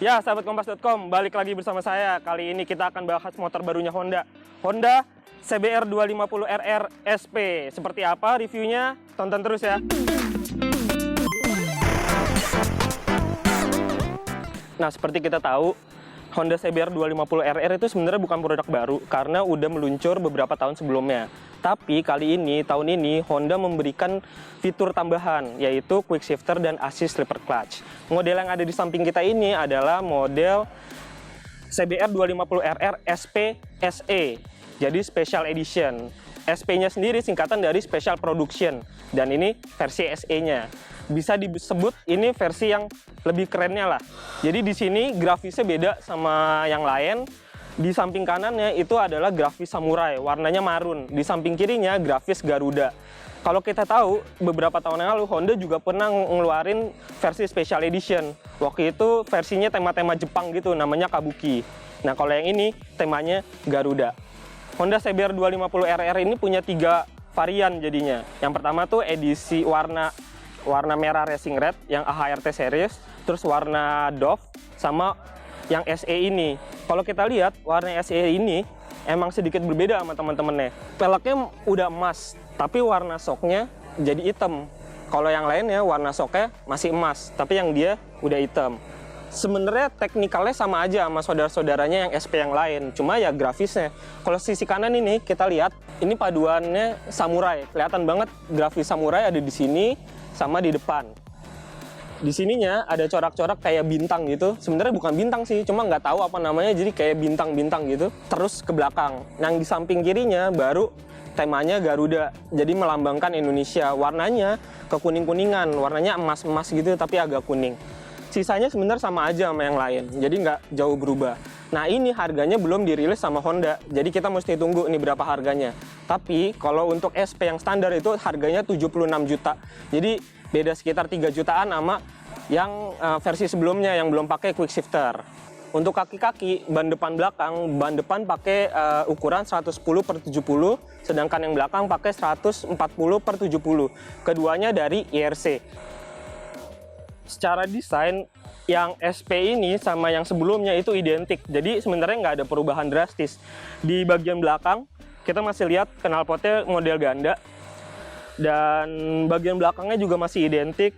Ya, sahabat kompas.com, balik lagi bersama saya. Kali ini kita akan bahas motor barunya Honda CBR 250RR SP. Seperti apa reviewnya? Tonton terus ya. Nah, seperti kita tahu, Honda CBR 250RR itu sebenarnya bukan produk baru karena udah meluncur beberapa tahun sebelumnya. Tapi kali ini, tahun ini, Honda memberikan fitur tambahan, yaitu quick shifter dan assist slipper clutch. Model yang ada di samping kita ini adalah model CBR 250RR SP SE, jadi Special Edition. SP-nya sendiri singkatan dari Special Production, dan ini versi SE-nya. Bisa disebut ini versi yang lebih kerennya lah. Jadi di sini grafisnya beda sama yang lain. Di samping kanannya itu adalah grafis samurai, warnanya marun. Di samping kirinya grafis Garuda. Kalau kita tahu, beberapa tahun yang lalu Honda juga pernah ngeluarin versi Special Edition. Waktu itu versinya tema-tema Jepang gitu, namanya Kabuki. Nah, kalau yang ini temanya Garuda. Honda CBR 250RR ini punya 3 varian jadinya. Yang pertama tuh edisi warna merah Racing Red yang AHRT series, terus warna Dove, sama yang SE ini. Kalau kita lihat warna SE ini emang sedikit berbeda sama teman-temannya. Peleknya udah emas, tapi warna shocknya jadi hitam. Kalau yang lainnya warna shocknya masih emas, tapi yang dia udah hitam. Sebenarnya teknikalnya sama aja sama saudara-saudaranya yang SP yang lain, cuma ya grafisnya. Kalau sisi kanan ini kita lihat, ini paduannya samurai. Kelihatan banget grafis samurai ada di sini sama di depan. Di sininya ada corak-corak kayak bintang gitu. Sebenarnya bukan bintang sih, cuma nggak tahu apa namanya, jadi kayak bintang-bintang gitu. Terus ke belakang. Yang di samping kirinya baru temanya Garuda. Jadi melambangkan Indonesia. Warnanya kekuning-kuningan, warnanya emas-emas gitu tapi agak kuning. Sisanya sebenarnya sama aja sama yang lain, jadi nggak jauh berubah. Nah, ini harganya belum dirilis sama Honda, jadi kita mesti tunggu nih berapa harganya. Tapi kalau untuk SP yang standar itu harganya 76 juta. Jadi beda sekitar 3 jutaan sama yang versi sebelumnya yang belum pakai quick shifter. Untuk kaki-kaki, ban depan pakai ukuran 110/70, sedangkan yang belakang pakai 140/70. Keduanya dari IRC. Secara desain, yang SP ini sama yang sebelumnya itu identik. Jadi sebenarnya nggak ada perubahan drastis. Di bagian belakang, kita masih lihat knalpotnya model ganda. Dan bagian belakangnya juga masih identik.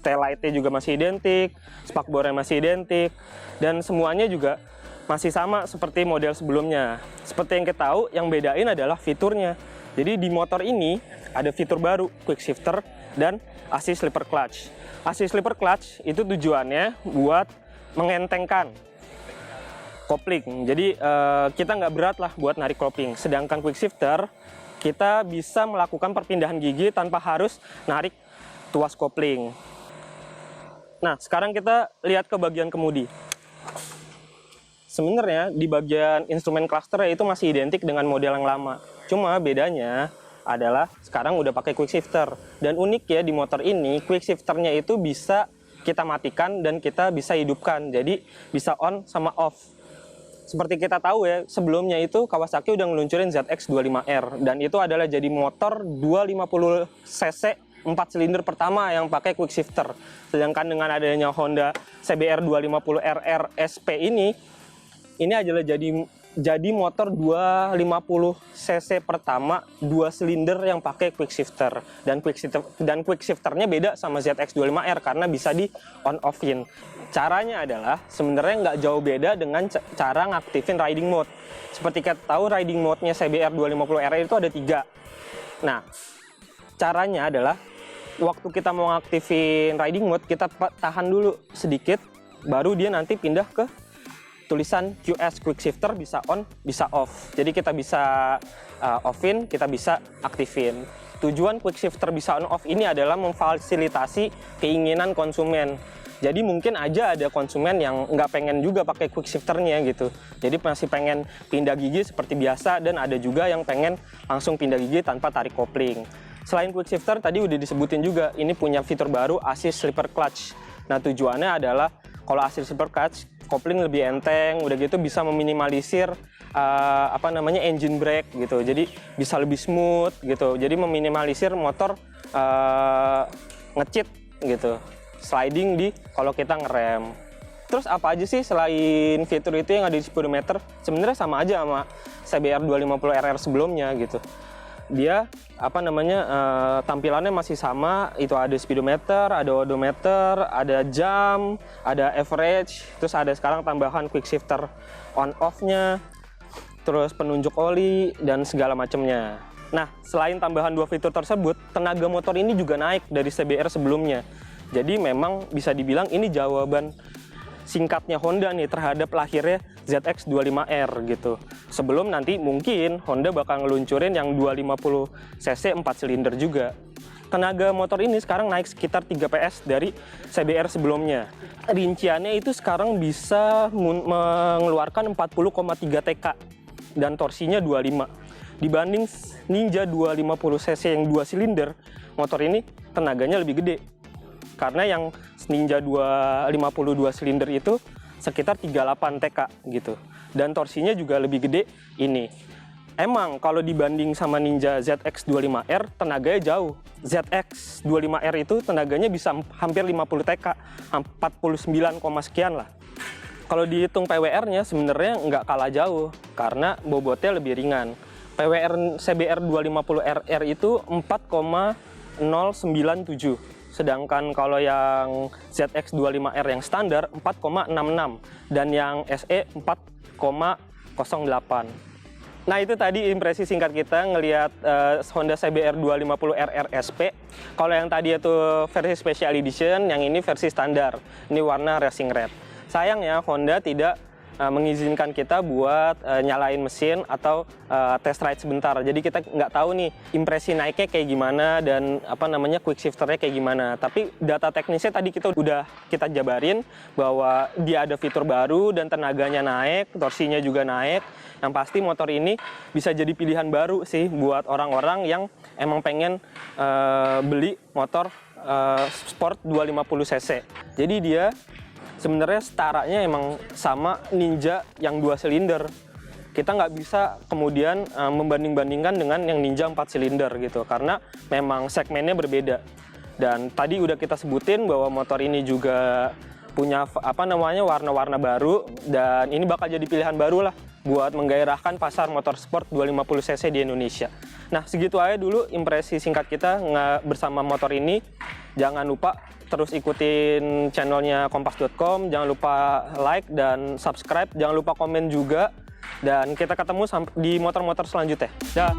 Taillight-nya juga masih identik. Spakbornya masih identik. Dan semuanya juga masih sama seperti model sebelumnya. Seperti yang kita tahu, yang bedain adalah fiturnya. Jadi di motor ini ada fitur baru, quick shifter dan assist slipper clutch. Assist slipper clutch itu tujuannya buat mengentengkan kopling. Jadi kita nggak berat lah buat narik kopling. Sedangkan quick shifter kita bisa melakukan perpindahan gigi tanpa harus narik tuas kopling. Nah, sekarang kita lihat ke bagian kemudi. Sebenarnya di bagian instrumen cluster itu masih identik dengan model yang lama. Cuma bedanya adalah sekarang udah pakai quick shifter. Dan unik ya di motor ini, quick shifternya itu bisa kita matikan dan kita bisa hidupkan. Jadi bisa on sama off. Seperti kita tahu ya, sebelumnya itu Kawasaki udah ngeluncurin ZX25R. Dan itu adalah jadi motor 250cc 4 silinder pertama yang pakai quick shifter. Sedangkan dengan adanya Honda CBR 250RR SP ini adalah jadi motor 250cc pertama 2 silinder yang pakai quick shifter. Dan quick shifternya beda sama ZX25R karena bisa di on off-in. Caranya adalah sebenarnya nggak jauh beda dengan cara ngaktifin riding mode. Seperti kita tahu riding mode-nya CBR 250R itu ada 3. Nah, caranya adalah waktu kita mau ngaktifin riding mode, kita tahan dulu sedikit, baru dia nanti pindah ke tulisan QS quick shifter, bisa on, bisa off. Jadi kita bisa off-in, kita bisa aktifin. Tujuan quick shifter bisa on off ini adalah memfasilitasi keinginan konsumen. Jadi mungkin aja ada konsumen yang nggak pengen juga pakai quick shifternya gitu. Jadi masih pengen pindah gigi seperti biasa, dan ada juga yang pengen langsung pindah gigi tanpa tarik kopling. Selain quick shifter, tadi udah disebutin juga, ini punya fitur baru assist slipper clutch. Nah, tujuannya adalah kalau assist slipper clutch, kopling lebih enteng, udah gitu bisa meminimalisir engine brake gitu. Jadi bisa lebih smooth gitu. Jadi meminimalisir motor nge-cheat gitu. sliding di kalau kita ngerem. Terus apa aja sih selain fitur itu yang ada di speedometer? Sebenarnya sama aja sama CBR 250RR sebelumnya gitu. Dia tampilannya masih sama, itu ada speedometer, ada odometer, ada jam, ada average, terus ada sekarang tambahan quick shifter on off-nya, terus penunjuk oli dan segala macamnya. Nah, selain tambahan 2 fitur tersebut, tenaga motor ini juga naik dari CBR sebelumnya. Jadi memang bisa dibilang ini jawaban singkatnya Honda nih terhadap lahirnya ZX25R gitu. Sebelum nanti mungkin Honda bakal ngeluncurin yang 250 cc 4 silinder juga. Tenaga motor ini sekarang naik sekitar 3 PS dari CBR sebelumnya. Rinciannya itu sekarang bisa mengeluarkan 40,3 TK dan torsinya 25. Dibanding Ninja 250 cc yang 2 silinder, motor ini tenaganya lebih gede. Karena yang Ninja 252 silinder itu sekitar 38 TK gitu. Dan torsinya juga lebih gede ini. Emang kalau dibanding sama Ninja ZX25R tenaganya jauh. ZX25R itu tenaganya bisa hampir 50 TK, 49, sekian lah. Kalau dihitung PWR-nya sebenarnya nggak kalah jauh karena bobotnya lebih ringan. PWR CBR 250RR itu 4,097. Sedangkan kalau yang ZX25R yang standar 4,66 dan yang SE 4,08. Nah, itu tadi impresi singkat kita ngelihat Honda CBR 250RR SP. Kalau yang tadi itu versi Special Edition, yang ini versi standar. Ini warna Racing Red. Sayangnya Honda tidak mengizinkan kita buat nyalain mesin atau test ride sebentar. Jadi kita nggak tahu nih impresi naiknya kayak gimana dan quick shifternya kayak gimana. Tapi data teknisnya tadi kita udah jabarin bahwa dia ada fitur baru dan tenaganya naik, torsinya juga naik. Yang pasti motor ini bisa jadi pilihan baru sih buat orang-orang yang emang pengen beli motor sport 250 cc. Jadi dia sebenarnya setaranya emang sama Ninja yang 2 silinder. Kita nggak bisa kemudian membanding-bandingkan dengan yang Ninja 4 silinder gitu, karena memang segmennya berbeda. Dan tadi udah kita sebutin bahwa motor ini juga punya warna-warna baru, dan ini bakal jadi pilihan baru lah buat menggairahkan pasar motor sport 250 cc di Indonesia. Nah, segitu aja dulu impresi singkat kita bersama motor ini. Jangan lupa terus ikutin channelnya kompas.com, jangan lupa like dan subscribe, jangan lupa komen juga, dan kita ketemu di motor-motor selanjutnya. Dah.